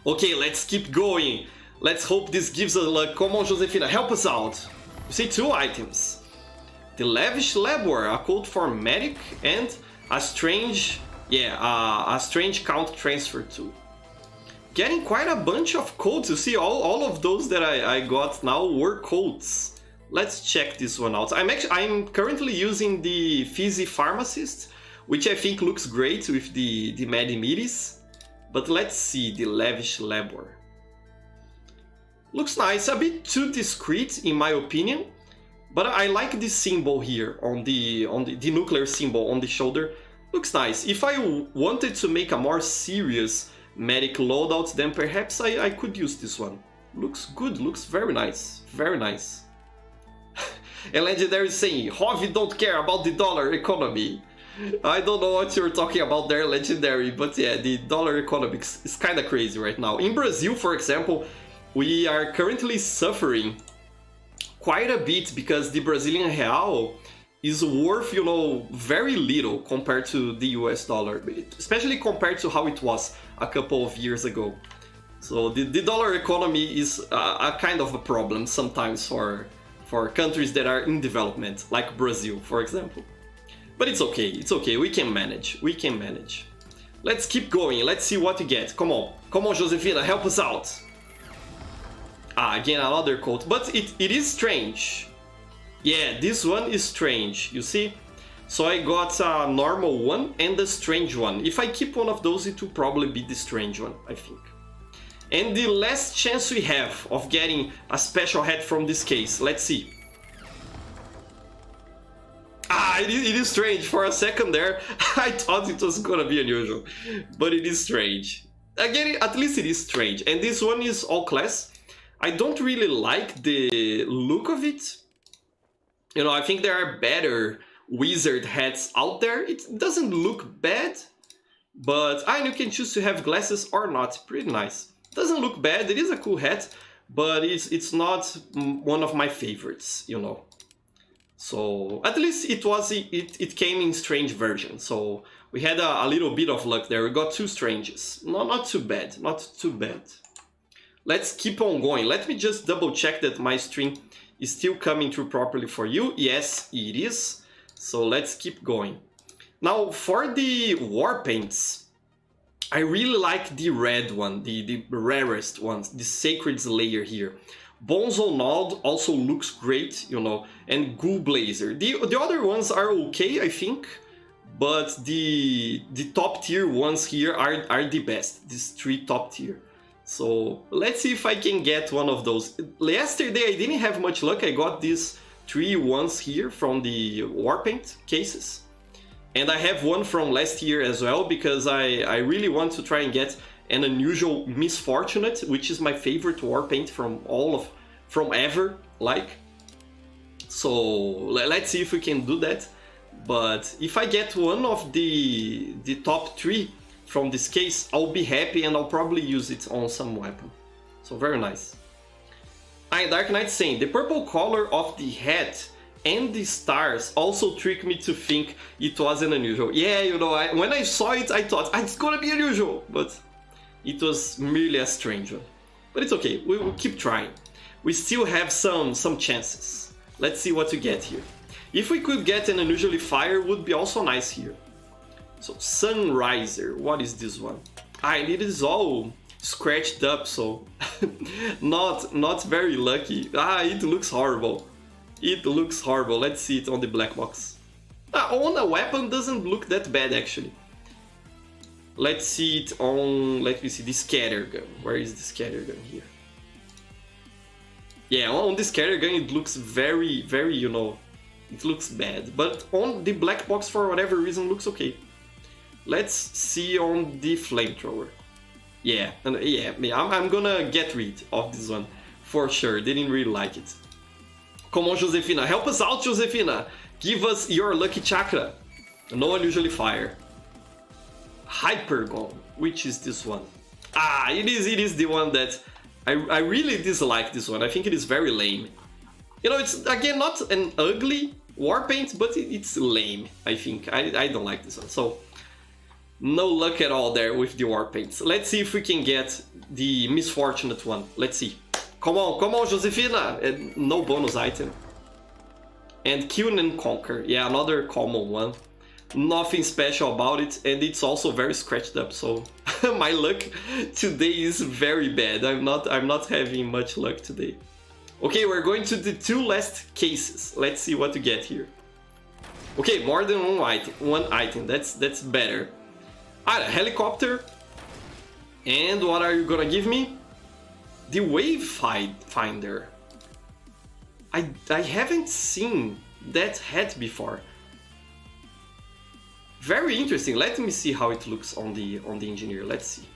Okay, let's keep going. Let's hope this gives us luck. Come on, Josefina, help us out. You see 2 items. The Lavish Labor, a code for medic, and a strange, a strange count transfer tool. Getting quite a bunch of codes. You see, all of those that I got now were codes. Let's check this one out. I'm currently using the Fizzy Pharmacist, which I think looks great with the Medimiris. But let's see the Lavish Labor. Looks nice, a bit too discreet in my opinion. But I like this symbol here on the nuclear symbol on the shoulder. Looks nice. If I wanted to make a more serious medic loadout, then perhaps I could use this one. Looks good, looks very nice. Very nice. And Legendary is saying, Hovi don't care about the dollar economy. I don't know what you're talking about there, Legendary, but yeah, the dollar economy is kind of crazy right now. In Brazil, for example, we are currently suffering quite a bit because the Brazilian real is worth, you know, very little compared to the US dollar, especially compared to how it was a couple of years ago. So the dollar economy is a kind of a problem sometimes for countries that are in development, like Brazil, for example. But it's okay, we can manage, Let's keep going, let's see what we get. Come on, Josefina, help us out. Ah, again, another code, but it is strange. Yeah, this one is strange, you see? So I got a normal one and a strange one. If I keep one of those, it will probably be the strange one, I think. And the last chance we have of getting a special hat from this case, let's see. Ah, it is strange. For a second there, I thought it was gonna be unusual, but it is strange. Again, at least it is strange. And this one is all class. I don't really like the look of it. You know, I think there are better wizard hats out there. It doesn't look bad, but you can choose to have glasses or not. Pretty nice. Doesn't look bad. It is a cool hat, but it's not one of my favorites, you know. So at least it came in strange version. So we had a little bit of luck there. We got 2 stranges. Not too bad. Not too bad. Let's keep on going. Let me just double check that my stream is still coming through properly for you. Yes, it is. So let's keep going. Now for the war paints, I really like the red one, the rarest one, the Sacred Slayer here. Bonzo Nod also looks great, you know, and Ghoul Blazer. The other ones are okay, I think, but the top tier ones here are the best. These 3 top tier. So let's see if I can get one of those. Yesterday I didn't have much luck. I got these 3 ones here from the Warpaint cases. And I have one from last year as well, because I really want to try and get an unusual Misfortunate, which is my favorite Warpaint from ever, like. So let's see if we can do that. But if I get one of the top 3 from this case, I'll be happy, and I'll probably use it on some weapon. So very nice. Dark Knight saying, the purple color of the hat and the stars also tricked me to think it wasn't unusual. Yeah, you know, when I saw it, I thought, it's gonna be unusual, but it was merely a strange one. But it's okay, we'll keep trying. We still have some chances. Let's see what we get here. If we could get an unusually fire, would be also nice here. So, Sunriser, what is this one? And it is all scratched up, so not very lucky. It looks horrible. It looks horrible. Let's see it on the black box. On a weapon doesn't look that bad, actually. Let's see it on, let me see, the scattergun. Where is the scattergun here? Yeah, on the scattergun it looks very, very, you know, it looks bad. But on the black box, for whatever reason, looks okay. Let's see on the flamethrower. Yeah, I'm gonna get rid of this one for sure. Didn't really like it. Come on, Josefina, help us out, Josefina. Give us your lucky chakra. No unusually fire. Hypergon, which is this one? It is the one that I really dislike. This one. I think it is very lame. You know, it's again not an ugly Warpaint, but it's lame. I think I don't like this one. So no luck at all there with the Warpaints. Let's see if we can get the Misfortunate one. Let's see. Come on, Josefina! And no bonus item. And Kill and Conquer. Yeah, another common one. Nothing special about it, and it's also very scratched up, so my luck today is very bad. I'm not having much luck today. Okay, we're going to the 2 last cases. Let's see what we get here. Okay, more than one item. That's better. A helicopter. And what are you gonna give me? The Wave Finder. I haven't seen that hat before. Very interesting. Let me see how it looks on the engineer. Let's see.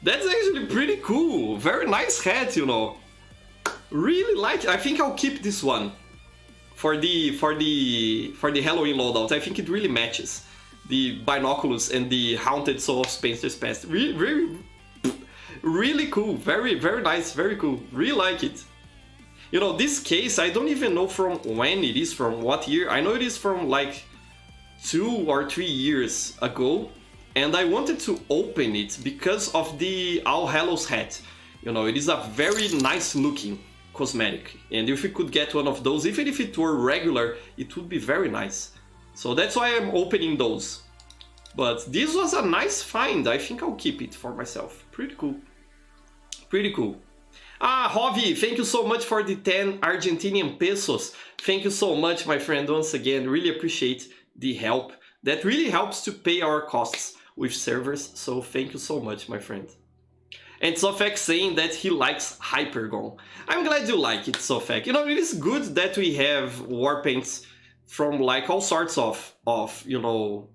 That's actually pretty cool. Very nice hat, you know. Really like it. I think I'll keep this one for the Halloween loadout. I think it really matches the binoculars and the Haunted Soul of Spencer's Past. Really cool. Very nice. Very cool. Really like it. You know, this case, I don't even know from when it is, from what year. I know it is from like 2 or 3 years ago. And I wanted to open it because of the All Hallows hat. You know, it is a very nice looking cosmetic. And if we could get one of those, even if it were regular, it would be very nice. So that's why I'm opening those. But this was a nice find. I think I'll keep it for myself. Pretty cool. Pretty cool. Rovi, thank you so much for the 10 Argentinian pesos. Thank you so much, my friend, once again. Really appreciate the help. That really helps to pay our costs with servers, so thank you so much, my friend. And Sofek saying that he likes Hypergon. I'm glad you like it, Sofek. You know, it is good that we have Warpaints from like all sorts of you know,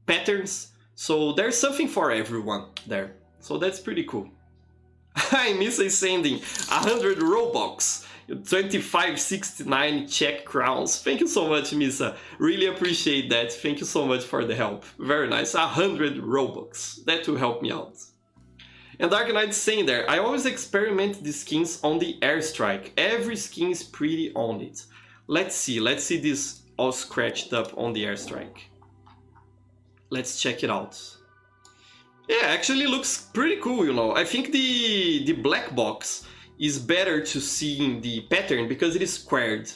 patterns. So there's something for everyone there. So that's pretty cool. I miss sending 100 Robux, 2569 Czech crowns. Thank you so much, Misa. Really appreciate that. Thank you so much for the help. Very nice. 100 Robux. That will help me out. And Dark Knight saying there, I always experiment the skins on the airstrike. Every skin is pretty on it. Let's see this all scratched up on the airstrike. Let's check it out. Yeah, actually looks pretty cool, you know. I think the black box is better to see in the pattern because it is squared.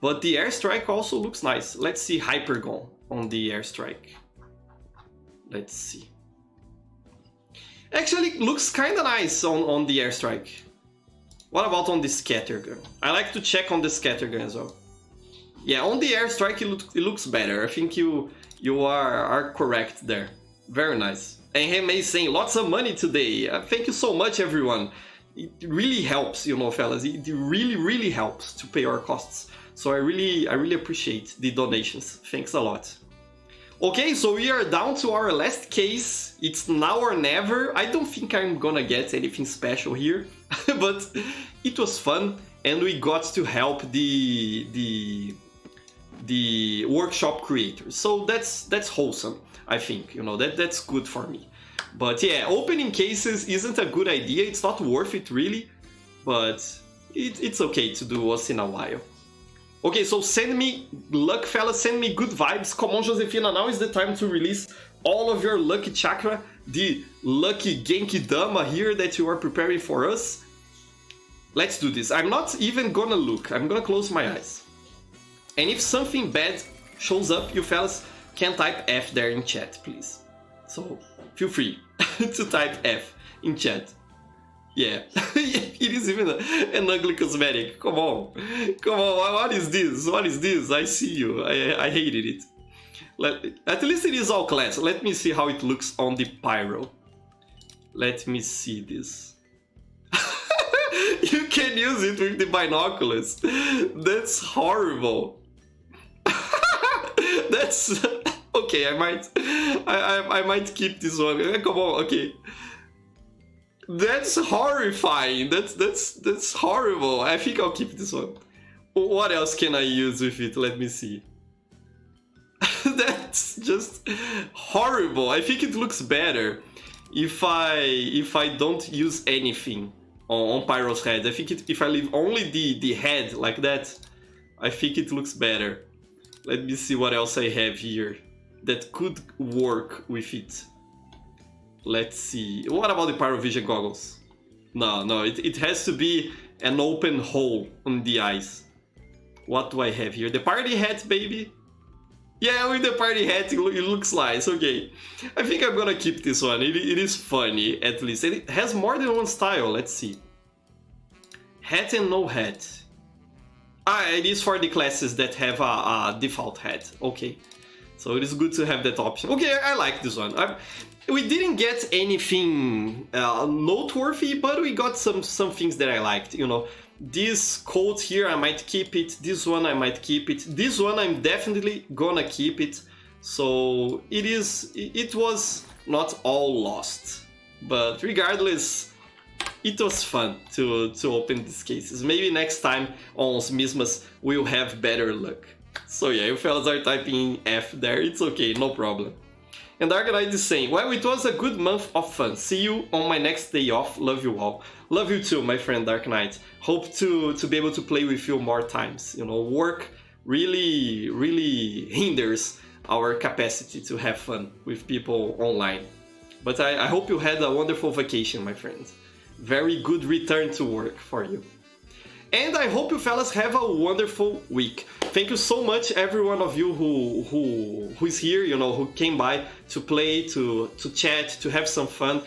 But the airstrike also looks nice. Let's see Hypergon on the airstrike. Let's see. Actually, it looks kind of nice on the airstrike. What about on the scattergun? I like to check on the scattergun as well. Yeah, on the airstrike it looks better. I think you are correct there. Very nice. And Hemei saying lots of money today. Thank you so much, everyone. It really helps, you know, fellas. It really helps to pay our costs. So I really appreciate the donations. Thanks a lot. Okay, so we are down to our last case. It's now or never. I don't think I'm gonna get anything special here, but it was fun, and we got to help the workshop creators. So that's wholesome, I think. You know, that's good for me. But yeah, opening cases isn't a good idea. It's not worth it really, but it's okay to do once in a while. Okay, so send me luck, fellas, send me good vibes. Come on, Josefina, now is the time to release all of your lucky chakra, the lucky Genki Dama here that you are preparing for us. Let's do this. I'm not even gonna look. I'm gonna close my eyes. And if something bad shows up, you fellas can type F there in chat, please. So feel free to type F in chat. Yeah, it is even an ugly cosmetic. Come on, what is this? What is this? I see you. I hated it. At least it is all class. Let me see how it looks on the pyro. Let me see this. You can use it with the binoculars. That's horrible. That's okay. I might keep this one. Come on, okay. That's horrifying. That's horrible. I think I'll keep this one. What else can I use with it? Let me see. That's just horrible. I think it looks better if I don't use anything on Pyro's head. I think if I leave only the head like that, I think it looks better. Let me see what else I have here that could work with it. Let's see. What about the Pyrovision goggles? No, it has to be an open hole on the eyes. What do I have here? The party hat, baby? Yeah, with the party hat, it looks nice. Okay. I think I'm gonna keep this one. It is funny, at least. And it has more than one style. Let's see. Hat and no hat. Ah, it is for the classes that have a default hat. Okay. So it is good to have that option. Okay, I like this one. We didn't get anything noteworthy, but we got some things that I liked. You know, this coat here, I might keep it. This one, I might keep it. This one, I'm definitely gonna keep it. So it was not all lost. But regardless, it was fun to open these cases. Maybe next time on Mismas we'll have better luck. So yeah, you fellas are typing F there. It's okay, no problem. And Dark Knight is saying, well, it was a good month of fun. See you on my next day off. Love you all. Love you too, my friend Dark Knight. Hope to be able to play with you more times. You know, work really hinders our capacity to have fun with people online. But I hope you had a wonderful vacation, my friend. Very good return to work for you. And I hope you fellas have a wonderful week. Thank you so much, every one of you who is here, you know, who came by to play, to chat, to have some fun.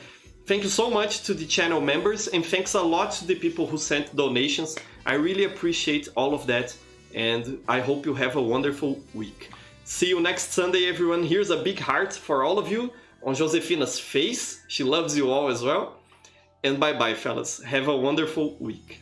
Thank you so much to the channel members, and thanks a lot to the people who sent donations. I really appreciate all of that, and I hope you have a wonderful week. See you next Sunday, everyone. Here's a big heart for all of you on Josefina's face. She loves you all as well. And bye-bye, fellas. Have a wonderful week.